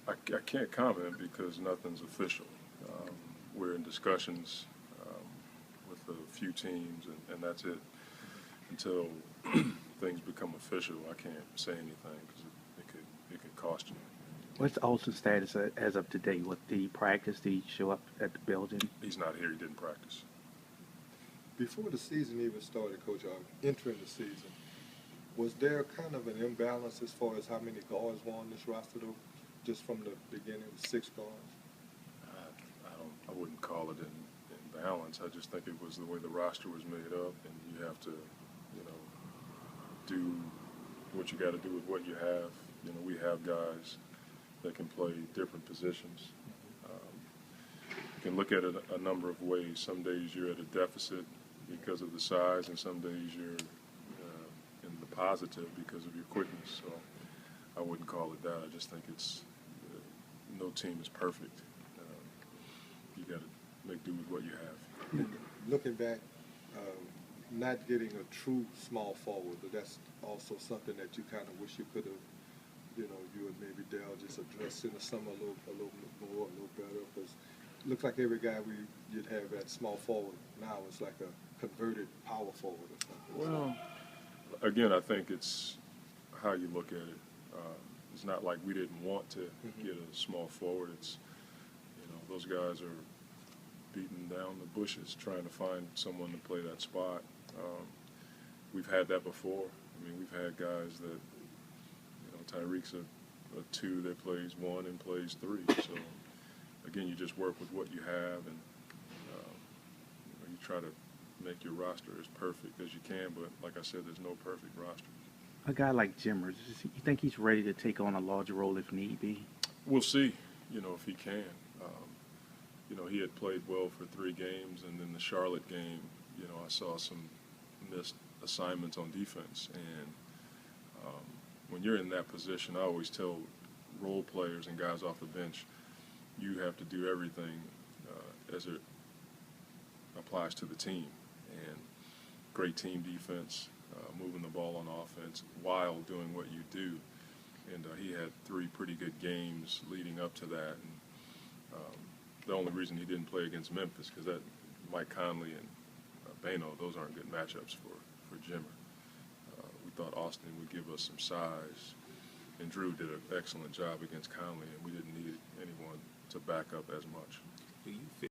I can't comment because nothing's official. We're in discussions with a few teams, and that's it. Until things become official, I can't say anything because it could cost you. What's Austin's status as of today? Did he practice? Did he show up at the building? He's not here. He didn't practice. Before the season even started, Coach, entering the season, was there kind of an imbalance as far as how many guards were on this roster, though, just from the beginning, 6 guards? I wouldn't call it in balance. I just think it was the way the roster was made up, and you have to, do what you got to do with what you have. We have guys that can play different positions. You can look at it a number of ways. Some days you're at a deficit because of the size, and some days you're in the positive because of your quickness. So I wouldn't call it that. I just think it's no team is perfect. You got to make do with what you have. Looking back, not getting a true small forward, but that's also something that you kind of wish you could have, you and maybe Dale just addressed in the summer a little more, a little better, because it looks like every guy you'd have at small forward now is like a converted power forward or something. Well, again, I think it's how you look at it. It's not like we didn't want to get a small forward. It's, those guys are beating down the bushes trying to find someone to play that spot. We've had that before. I mean, we've had guys that, Tyreek's a 2 that plays 1 and plays 3. So, again, you just work with what you have, and you try to make your roster as perfect as you can. But like I said, there's no perfect roster. A guy like Jimmer, you think he's ready to take on a larger role if need be? We'll see, if he can. He had played well for 3 games, and then the Charlotte game, I saw some missed assignments on defense. And when you're in that position, I always tell role players and guys off the bench, you have to do everything as it applies to the team. And great team defense, moving the ball on offense while doing what you do. And he had 3 pretty good games leading up to that. And the only reason he didn't play against Memphis, because that Mike Conley and Bano, those aren't good matchups for Jimmer. We thought Austin would give us some size, and Drew did an excellent job against Conley, and we didn't need anyone to back up as much. Do you feel